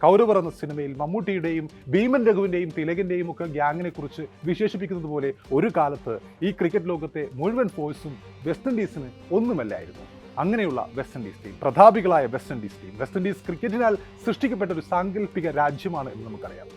കൗരവർ എന്ന സിനിമയിൽ മമ്മൂട്ടിയുടെയും ഭീമൻ രഘുവിൻ്റെയും തിലകൻ്റെയും ഒക്കെ ഗ്യാങ്ങിനെ കുറിച്ച് വിശേഷിപ്പിക്കുന്നത് പോലെ ഒരു കാലത്ത് ഈ ക്രിക്കറ്റ് ലോകത്തെ മുഴുവൻ ഫോഴ്സും വെസ്റ്റ് ഇൻഡീസിന് ഒന്നുമല്ലായിരുന്നു. അങ്ങനെയുള്ള വെസ്റ്റ് ഇൻഡീസ് ടീം, പ്രതാപികളായ West Indies team, West Indies ക്രിക്കറ്റിനാൽ സൃഷ്ടിക്കപ്പെട്ട ഒരു സാങ്കല്പിക രാജ്യമാണ് എന്ന് നമുക്കറിയാം.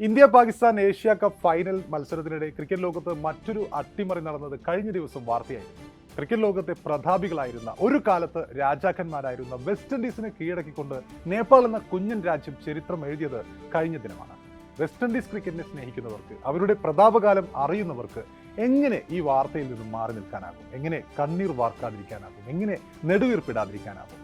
India Pakistan Asia cup final മത്സരത്തിനിടെ ക്രിക്കറ്റ് ലോകത്ത് മറ്റൊരു അട്ടിമറി നടന്നത് കഴിഞ്ഞ ദിവസം വാർത്തയായിരുന്നു. ക്രിക്കറ്റ് ലോകത്തെ പ്രതാപികളായിരുന്ന, ഒരു കാലത്ത് രാജാക്കന്മാരായിരുന്ന വെസ്റ്റ് ഇൻഡീസിനെ കീഴടക്കിക്കൊണ്ട് നേപ്പാൾ എന്ന കുഞ്ഞൻ രാജ്യം ചരിത്രം എഴുതിയത് കഴിഞ്ഞ ദിനമാണ്. വെസ്റ്റ് ഇൻഡീസ് ക്രിക്കറ്റിനെ സ്നേഹിക്കുന്നവർക്ക്, അവരുടെ പ്രതാപകാലം അറിയുന്നവർക്ക് എങ്ങനെ ഈ വാർത്തയിൽ നിന്നും മാറി നിൽക്കാനാകും? എങ്ങനെ കണ്ണീർ വാർക്കാതിരിക്കാനാകും? എങ്ങനെ നെടുവീർപ്പിടാതിരിക്കാനാകും?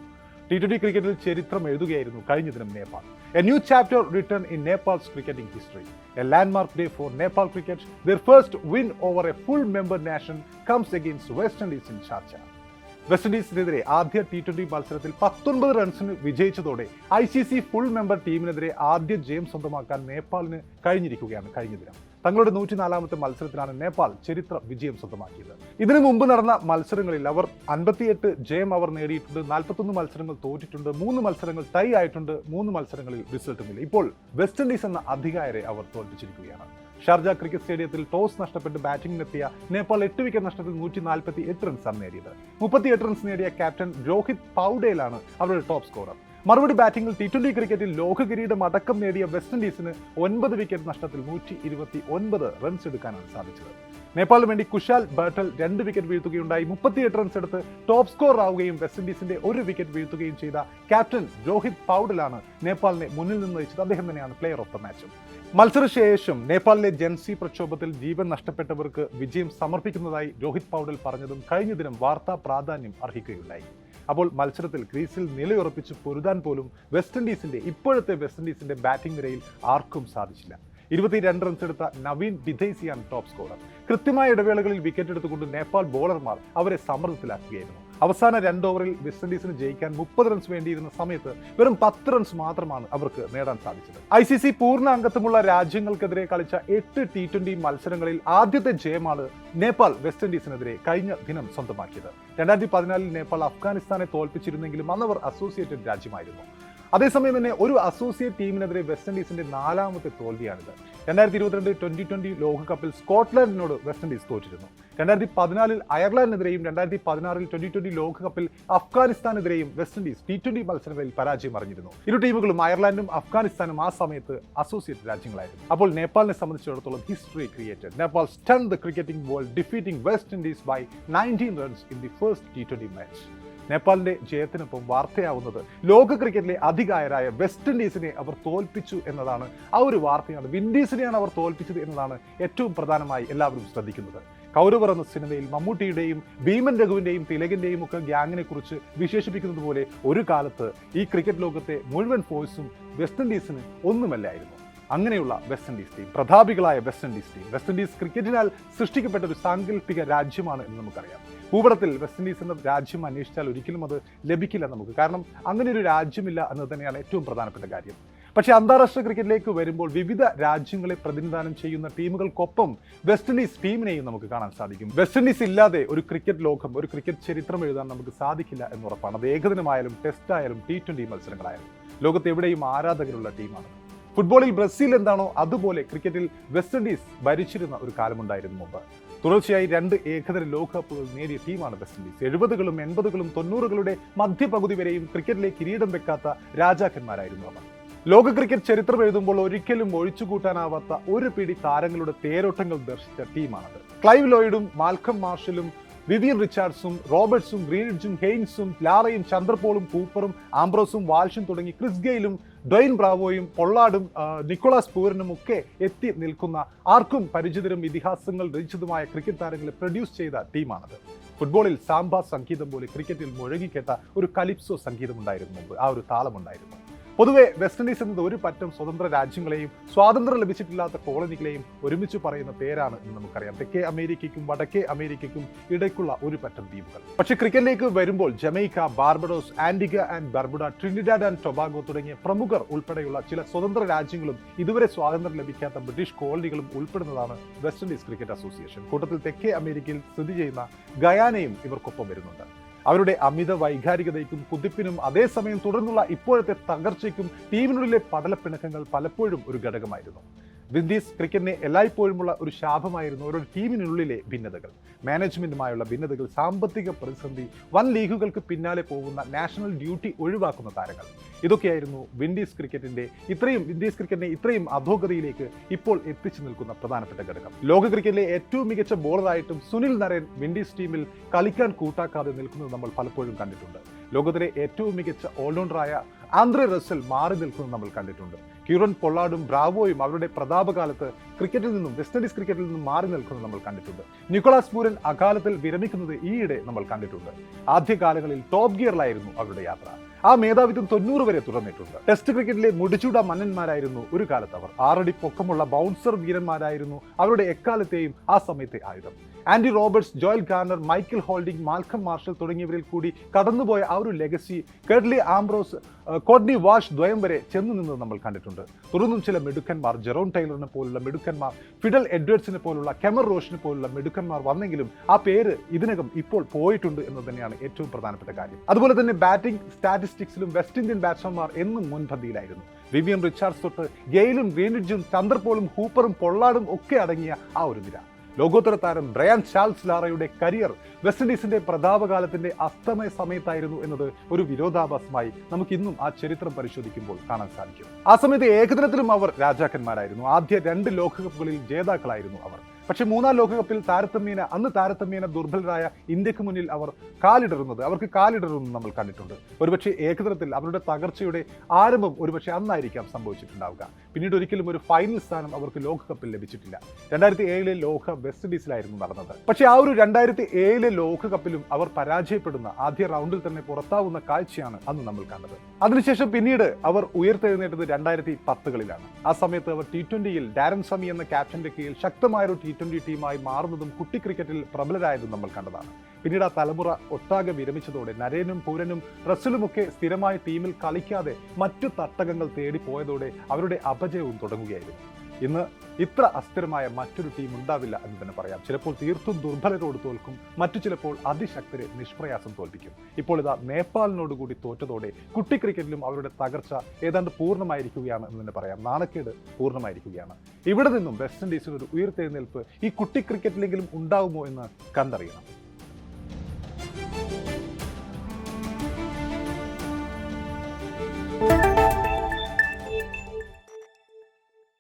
T20 ക്രിക്കറ്റിൽ ചരിത്രം എഴുതുകയായിരുന്നു കഴിഞ്ഞ ദിനം Nepal. A new chapter written in Nepal's cricketing history. A landmark day for Nepal cricket. Their first win over a full member nation comes against West Indies in Sharjah. West ഇൻഡീസിനെതിരെ ആദ്യ T20 മത്സരത്തിൽ 19 റൺസിന് വിജയിച്ചതോടെ ICC full member ടീമിനെതിരെ ആദ്യ ജയം സ്വന്തമാക്കാൻ നേപ്പാളിന് കഴിഞ്ഞിരിക്കുകയാണ് കഴിഞ്ഞ ദിനം. തങ്ങളുടെ 104ാമത്തെ മത്സരത്തിലാണ് നേപ്പാൾ ചരിത്ര വിജയം സ്വന്തമാക്കിയത്. ഇതിനു മുമ്പ് നടന്ന മത്സരങ്ങളിൽ അവർ 58 ജയം അവർ നേടിയിട്ടുണ്ട്, 41 മത്സരങ്ങൾ തോറ്റിട്ടുണ്ട്, 3 മത്സരങ്ങൾ ടൈ ആയിട്ടുണ്ട്, 3 മത്സരങ്ങളിൽ റിസൾട്ടുമില്ല. ഇപ്പോൾ വെസ്റ്റ് ഇൻഡീസ് എന്ന അധികാരെ അവർ തോൽപ്പിച്ചിരിക്കുകയാണ്. ഷാർജ ക്രിക്കറ്റ് സ്റ്റേഡിയത്തിൽ ടോസ് നഷ്ടപ്പെട്ട് ബാറ്റിംഗിനെത്തിയ നേപ്പാൾ 8 വിക്കറ്റ് നഷ്ടത്തിൽ 148 റൺസാണ് നേടിയത്. 38 റൺസ് നേടിയ ക്യാപ്റ്റൻ രോഹിത് പൗഡേലാണ് അവരുടെ ടോപ്പ് സ്കോറർ. മറുപടി ബാറ്റിംഗിൽ T20 ക്രിക്കറ്റിൽ ലോക കിരീടം അടക്കം നേടിയ വെസ്റ്റ് ഇൻഡീസിന് 9 വിക്കറ്റ് നഷ്ടത്തിൽ 129 റൺസ് എടുക്കാനാണ് സാധിച്ചത്. നേപ്പാളിന് വേണ്ടി കുശാൽ ബർട്ടൽ 2 വിക്കറ്റ് വീഴ്ത്തുകയുണ്ടായി. 38 റൺസ് എടുത്ത് ടോപ്പ് സ്കോർ ആവുകയും വെസ്റ്റ് ഇൻഡീസിന്റെ 1 വിക്കറ്റ് വീഴ്ത്തുകയും ചെയ്ത ക്യാപ്റ്റൻ രോഹിത് പൗഡലാണ് നേപ്പാളിനെ മുന്നിൽ നിന്ന് നയിച്ചത്. അദ്ദേഹം തന്നെയാണ് പ്ലെയർ ഓഫ് ദ മാച്ചും. മത്സരശേഷം നേപ്പാളിലെ ജൻസി പ്രക്ഷോഭത്തിൽ ജീവൻ നഷ്ടപ്പെട്ടവർക്ക് വിജയം സമർപ്പിക്കുന്നതായി രോഹിത് പൗഡൽ പറഞ്ഞതും കഴിഞ്ഞ ദിനം വാർത്താ പ്രാധാന്യം അർഹിക്കുകയുണ്ടായി. അപ്പോൾ മത്സരത്തിൽ ക്രീസിൽ നിലയുറപ്പിച്ച് പൊരുതാൻ പോലും ഇപ്പോഴത്തെ വെസ്റ്റ് ഇൻഡീസിന്റെ ബാറ്റിംഗ് നിരയിൽ ആർക്കും സാധിച്ചില്ല. 22 റൺസ് എടുത്ത നവീൻ ബിധൈസിയാണ് ടോപ്പ് സ്കോറർ. കൃത്യമായ ഇടവേളകളിൽ വിക്കറ്റ് എടുത്തുകൊണ്ട് നേപ്പാൾ ബോളർമാർ അവരെ സമ്മർദ്ദത്തിലാക്കുകയായിരുന്നു. അവസാന 2 ഓവറിൽ വെസ്റ്റ് ഇൻഡീസിന് ജയിക്കാൻ 30 റൺസ് വേണ്ടിയിരുന്ന സമയത്ത് വെറും 10 റൺസ് മാത്രമാണ് അവർക്ക് നേടാൻ സാധിച്ചത്. ICC പൂർണ്ണ അംഗത്വമുള്ള രാജ്യങ്ങൾക്കെതിരെ കളിച്ച 8 T20 മത്സരങ്ങളിൽ ആദ്യത്തെ ജയമാണ് നേപ്പാൾ വെസ്റ്റ് ഇൻഡീസിനെതിരെ കഴിഞ്ഞ ദിനം സ്വന്തമാക്കിയത്. 2014 നേപ്പാൾ അഫ്ഗാനിസ്ഥാനെ തോൽപ്പിച്ചിരുന്നെങ്കിലും അന്നവർ അസോസിയേറ്റഡ് രാജ്യമായിരുന്നു. അതേസമയം തന്നെ ഒരു അസോസിയേറ്റ് ടീമിനെതിരെ വെസ്റ്റ് ഇൻഡീസിന്റെ 4ാമത്തെ തോൽവിയാണിത്. 2022 T20 ലോകകപ്പിൽ സ്കോട്ട്ലൻഡിനോട് വെസ്റ്റ് ഇൻഡീസ് തോറ്റിരുന്നു. 2014 അയർലൻഡിനെതിരെയും 2016 T20 ലോകകപ്പിൽ അഫ്ഗാനിസ്ഥാനെതിരെയും വെസ്റ്റ് ഇൻഡീസ് T20 മത്സരങ്ങളിൽ പരാജയം അറിഞ്ഞിരുന്നു. ഇരു ടീമുകളും അയർലൻഡും അഫ്ഗാനിസ്ഥാനും ആ സമയത്ത് അസോസിയേറ്റ് രാജ്യങ്ങളായിരുന്നു. അപ്പോൾ നേപ്പാളിനെ സംബന്ധിച്ചിടത്തോളം history created. Nepal stunned the cricketing world, defeating West Indies by 19 runs in the first T20 match. നേപ്പാളിന്റെ ജയത്തിനൊപ്പം വാർത്തയാവുന്നത് ലോക ക്രിക്കറ്റിലെ അധികായരായ വെസ്റ്റ് ഇൻഡീസിനെ അവർ തോൽപ്പിച്ചു എന്നതാണ്. ആ ഒരു വാർത്തയാണ്, വിൻഡീസിനെയാണ് അവർ തോൽപ്പിച്ചത് എന്നതാണ് ഏറ്റവും പ്രധാനമായി എല്ലാവരും ശ്രദ്ധിക്കുന്നത്. കൗരവർ എന്ന സിനിമയിൽ മമ്മൂട്ടിയുടെയും ഭീമൻ രഘുവിൻ്റെയും തിലകൻ്റെയും ഒക്കെ ഗ്യാങ്ങിനെ കുറിച്ച് വിശേഷിപ്പിക്കുന്നത് പോലെ ഒരു കാലത്ത് ഈ ക്രിക്കറ്റ് ലോകത്തെ മുഴുവൻ ഫോഴ്സും വെസ്റ്റ് ഇൻഡീസിന് ഒന്നുമല്ലായിരുന്നു. അങ്ങനെയുള്ള വെസ്റ്റ് ഇൻഡീസ് ടീം, പ്രതാപികളായ West Indies team, West Indies ക്രിക്കറ്റിനാൽ സൃഷ്ടിക്കപ്പെട്ട ഒരു സാങ്കല്പിക രാജ്യമാണ് എന്ന് നമുക്കറിയാം. ഭൂപടത്തിൽ വെസ്റ്റ് ഇൻഡീസ് എന്ന രാജ്യം അന്വേഷിച്ചാൽ ഒരിക്കലും അത് ലഭിക്കില്ല നമുക്ക്. കാരണം അങ്ങനെ ഒരു രാജ്യമില്ല എന്ന് തന്നെയാണ് ഏറ്റവും പ്രധാനപ്പെട്ട കാര്യം. പക്ഷേ അന്താരാഷ്ട്ര ക്രിക്കറ്റിലേക്ക് വരുമ്പോൾ വിവിധ രാജ്യങ്ങളെ പ്രതിനിധാനം ചെയ്യുന്ന ടീമുകൾക്കൊപ്പം വെസ്റ്റ് ഇൻഡീസ് ടീമിനെയും നമുക്ക് കാണാൻ സാധിക്കും. വെസ്റ്റ് ഇൻഡീസ് ഇല്ലാതെ ഒരു ക്രിക്കറ്റ് ലോകം, ഒരു ക്രിക്കറ്റ് ചരിത്രം എഴുതാൻ നമുക്ക് സാധിക്കില്ല എന്നുറപ്പാണ്. അത് ഏകദിനമായാലും ടെസ്റ്റ് ആയാലും T20 മത്സരങ്ങളായാലും ലോകത്ത് എവിടെയും ആരാധകരുള്ള ടീമാണ്. ഫുട്ബോളിൽ ബ്രസീൽ എന്താണോ അതുപോലെ ക്രിക്കറ്റിൽ വെസ്റ്റ് ഇൻഡീസ് ഭരിച്ചിരുന്ന ഒരു കാലമുണ്ടായിരുന്നു മുമ്പ്. തുടർച്ചയായി 2 ഏകദിന ലോകകപ്പുകൾ നേടിയ ടീമാണ് വെസ്റ്റ് ഇൻഡീസ്. 70കളും 80കളും 90കളുടെ മധ്യപകുതി വരെയും ക്രിക്കറ്റിലെ കിരീടം വെക്കാത്ത രാജാക്കന്മാരായിരുന്നു അവർ. ലോക ക്രിക്കറ്റ് ചരിത്രം എഴുതുമ്പോൾ ഒരിക്കലും ഒഴിച്ചുകൂട്ടാനാവാത്ത ഒരു പിടി താരങ്ങളുടെ തേരോട്ടങ്ങൾ ദർശിച്ച ടീമാണത്. ക്ലൈവ് ലോയിഡും മാൽക്കം മാർഷലും വിവിയൻ റിച്ചാർഡ്സും റോബർട്ട്സും ഗ്രീനിഡ്ജും ഹെയ്ൻസും ലാറയും ചന്ദ്രപോളും കൂപ്പറും ആംബ്രോസും വാൽഷും തുടങ്ങി ക്രിസ് ഗെയിലും ഡ്വൈൻ ബ്രാവോയും പൊള്ളാർഡും നിക്കോളാസ് പൂരനും ഒക്കെ എത്തി നിൽക്കുന്ന ആർക്കും പരിചിതരും ഇതിഹാസങ്ങൾ രചിച്ചതുമായ ക്രിക്കറ്റ് താരങ്ങളെ പ്രൊഡ്യൂസ് ചെയ്ത ടീമാണത്. ഫുട്ബോളിൽ സാംബ സംഗീതം പോലെ ക്രിക്കറ്റിൽ മുഴങ്ങിക്കേട്ട ഒരു കലിപ്സോ സംഗീതമുണ്ടായിരുന്നു മുമ്പ്. ആ ഒരു താളമുണ്ടായിരുന്നു. പൊതുവെ വെസ്റ്റ് ഇൻഡീസ് എന്നത് ഒരു പറ്റം സ്വതന്ത്ര രാജ്യങ്ങളെയും സ്വാതന്ത്ര്യം ലഭിച്ചിട്ടില്ലാത്ത കോളനികളെയും ഒരുമിച്ച് പറയുന്ന പേരാണ് എന്ന് നമുക്കറിയാം. തെക്കേ അമേരിക്കയ്ക്കും വടക്കേ അമേരിക്കയ്ക്കും ഇടയ്ക്കുള്ള ഒരു പറ്റം ദ്വീപുകൾ. പക്ഷേ ക്രിക്കറ്റിലേക്ക് വരുമ്പോൾ Jamaica, Barbados, Antigua and Barbuda, Trinidad and Tobago തുടങ്ങിയ പ്രമുഖർ ഉൾപ്പെടെയുള്ള ചില സ്വതന്ത്ര രാജ്യങ്ങളും ഇതുവരെ സ്വാതന്ത്ര്യം ലഭിക്കാത്ത ബ്രിട്ടീഷ് കോളനികളും ഉൾപ്പെടുന്നതാണ് വെസ്റ്റ് ഇൻഡീസ് ക്രിക്കറ്റ് അസോസിയേഷൻ. കൂട്ടത്തിൽ തെക്കേ അമേരിക്കയിൽ സ്ഥിതി ചെയ്യുന്ന ഗയാനയും ഇവർക്കൊപ്പം വരുന്നുണ്ട്. അവരുടെ അമിത വൈകാരികതയ്ക്കും കുതിപ്പിനും അതേസമയം തുടർന്നുള്ള ഇപ്പോഴത്തെ തകർച്ചയ്ക്കും ടീമിനുള്ളിലെ പടലപ്പിണക്കങ്ങൾ പലപ്പോഴും ഒരു ഘടകമായിരുന്നു. വിൻഡീസ് ക്രിക്കറ്റിനെ എല്ലായ്പ്പോഴുമുള്ള ഒരു ശാപമായിരുന്നു ഒരു ടീമിനുള്ളിലെ ഭിന്നതകൾ, മാനേജ്മെന്റുമായുള്ള ഭിന്നതകൾ, സാമ്പത്തിക പ്രതിസന്ധി, വൻ ലീഗുകൾക്ക് പിന്നാലെ പോകുന്ന നാഷണൽ ഡ്യൂട്ടി ഒഴിവാക്കുന്ന താരങ്ങൾ. ഇതൊക്കെയായിരുന്നു വിൻഡീസ് ക്രിക്കറ്റിനെ ഇത്രയും അധോഗതിയിലേക്ക് ഇപ്പോൾ എത്തിച്ചു നിൽക്കുന്ന പ്രധാനപ്പെട്ട ഘടകം. ലോക ക്രിക്കറ്റിലെ ഏറ്റവും മികച്ച ബോളറായിട്ടും സുനിൽ നരേൻ വിൻഡീസ് ടീമിൽ കളിക്കാൻ കൂട്ടാക്കാതെ നിൽക്കുന്നത് നമ്മൾ പലപ്പോഴും കണ്ടിട്ടുണ്ട്. ലോകത്തിലെ ഏറ്റവും മികച്ച ഓൾറൗണ്ടറായ ആന്ദ്രെ റസൽ മാറി നിൽക്കുന്നത് നമ്മൾ കണ്ടിട്ടുണ്ട്. ക്യൂറൻ പൊള്ളാർഡും ബ്രാവോയും അവരുടെ പ്രതാപകാലത്ത് ക്രിക്കറ്റിൽ നിന്നും വെസ്റ്റ് ഇൻഡീസ് ക്രിക്കറ്റിൽ നിന്നും മാറി നിൽക്കുന്നത് നമ്മൾ കണ്ടിട്ടുണ്ട്. നിക്കോളാസ് പൂരൻ അകാലത്തിൽ വിരമിക്കുന്നത് ഈയിടെ നമ്മൾ കണ്ടിട്ടുണ്ട്. ആദ്യകാലങ്ങളിൽ ടോപ്പ് ഗിയറിലായിരുന്നു അവരുടെ യാത്ര. ആ മേധാവിത്വം 90 വരെ തുടർന്നിട്ടുണ്ട്. ടെസ്റ്റ് ക്രിക്കറ്റിലെ മുടിച്ചൂട മന്നന്മാരായിരുന്നു ഒരു കാലത്ത് അവർ. 6 അടി പൊക്കമുള്ള ബൗൺസർ വീരന്മാരായിരുന്നു അവരുടെ എക്കാലത്തെയും ആ സമയത്തെ ആയുധം. Andy Roberts, Joel Garner, Michael Holding, Malcolm Marshall തുടങ്ങിയവരിൽ കൂടി കടന്നുപോയ ആ ഒരു legacy Curtly Ambrose, Courtney Walsh ദ്വയം വരെ ചെന്നു നിന്നത് നമ്മൾ കണ്ടിട്ടുണ്ട്. തുടർന്നും ചില മിടുക്കന്മാർ, ജെറോൺ ടൈലറിനെ പോലുള്ള മിടുക്കന്മാർ, ഫിഡൽ എഡ്വേർഡ്സിനെ പോലുള്ള, കെമർ റോഷിനെ പോലുള്ള മിടുക്കന്മാർ വന്നെങ്കിലും ആ പേര് ഇതിനകം ഇപ്പോൾ പോയിട്ടുണ്ട് എന്ന് തന്നെയാണ് ഏറ്റവും പ്രധാനപ്പെട്ട കാര്യം. അതുപോലെ തന്നെ ബാറ്റിംഗ് സ്റ്റാറ്റിസ്റ്റിക്സിലും വെസ്റ്റ് ഇന്ത്യൻ ബാറ്റ്സ്മാൻമാർ എന്നും മുൻപന്തിയിലായിരുന്നു. വിവിയൻ റിച്ചാർഡ്സ് തൊട്ട് ഗെയിലും ഗ്രീനിഡ്ജും ചന്ദ്രപോളും ഹൂപ്പറും പൊള്ളാർഡും ഒക്കെ അടങ്ങിയ ആ ഒരു നിര. ലോകോത്തര താരം ബ്രയാൻ ചാൾസ് ലാറയുടെ കരിയർ വെസ്റ്റ് ഇൻഡീസിന്റെ പ്രതാപകാലത്തിന്റെ അസ്തമയ സമയത്തായിരുന്നു എന്നത് ഒരു വിരോധാഭാസമായി നമുക്ക് ഇന്നും ആ ചരിത്രം പരിശോധിക്കുമ്പോൾ കാണാൻ സാധിക്കും. ആ സമയത്ത് ഏകദിനത്തിലും അവർ രാജാക്കന്മാരായിരുന്നു. ആദ്യ 2 ലോകകപ്പുകളിൽ ജേതാക്കളായിരുന്നു അവർ. പക്ഷേ 3-ാം ലോകകപ്പിൽ താരതമ്യേന ദുർബലരായ ഇന്ത്യക്ക് മുന്നിൽ അവർക്ക് കാലിടറുന്നത് നമ്മൾ കണ്ടിട്ടുണ്ട്. ഒരുപക്ഷെ ഏകദിനത്തിൽ അവരുടെ തകർച്ചയുടെ ആരംഭം ഒരുപക്ഷെ അന്നായിരിക്കാം സംഭവിച്ചിട്ടുണ്ടാവുക. പിന്നീട് ഒരിക്കലും ഒരു ഫൈനൽ സ്ഥാനം അവർക്ക് ലോകകപ്പിൽ ലഭിച്ചിട്ടില്ല. 2007 ലോകകപ്പ് വെസ്റ്റ് ഇൻഡീസിലായിരുന്നു നടന്നത്. പക്ഷേ ആ ഒരു 2007 ലോകകപ്പിലും അവർ പരാജയപ്പെടുന്ന, ആദ്യ റൗണ്ടിൽ തന്നെ പുറത്താവുന്ന കാഴ്ചയാണ് അന്ന് നമ്മൾ കണ്ടത്. അതിനുശേഷം പിന്നീട് അവർ ഉയർത്തെഴുന്നേറ്റത് 2010കളിലാണ്. ആ സമയത്ത് അവർ T20യിൽ ഡാരൻ സമി എന്ന ക്യാപ്റ്റന്റെ കീഴിൽ ശക്തമായൊരു T20 ടീമായി മാറുന്നതും കുട്ടി ക്രിക്കറ്റിൽ പ്രബലരായതും നമ്മൾ കണ്ടതാണ്. പിന്നീട് ആ തലമുറ ഒട്ടാകെ വിരമിച്ചതോടെ നരേനും പൂരനും റസലുമൊക്കെ സ്ഥിരമായി ടീമിൽ കളിക്കാതെ മറ്റു തട്ടകങ്ങൾ തേടി പോയതോടെ അവരുടെ അപജയവും തുടങ്ങുകയായിരുന്നു. ഇന്ന് ഇത്ര അസ്ഥിരമായ മറ്റൊരു ടീം ഉണ്ടാവില്ല എന്ന് തന്നെ പറയാം. ചിലപ്പോൾ തീർത്തും ദുർബലരോട് തോൽക്കും, മറ്റു ചിലപ്പോൾ അതിശക്തരെ നിഷ്പ്രയാസം തോൽപ്പിക്കും. ഇപ്പോൾ ഇതാ നേപ്പാളിനോടുകൂടി തോറ്റതോടെ കുട്ടി ക്രിക്കറ്റിലും അവരുടെ തകർച്ച ഏതാണ്ട് പൂർണ്ണമായിരിക്കുകയാണ് എന്ന് തന്നെ പറയാം. നാണക്കേട് പൂർണ്ണമായിരിക്കുകയാണ്. ഇവിടെ നിന്നും വെസ്റ്റ് ഇൻഡീസിന് ഒരു ഉയർത്തെഴുന്നേൽപ്പ് ഈ കുട്ടി ക്രിക്കറ്റിലെങ്കിലും ഉണ്ടാവുമോ എന്ന് കണ്ടറിയണം.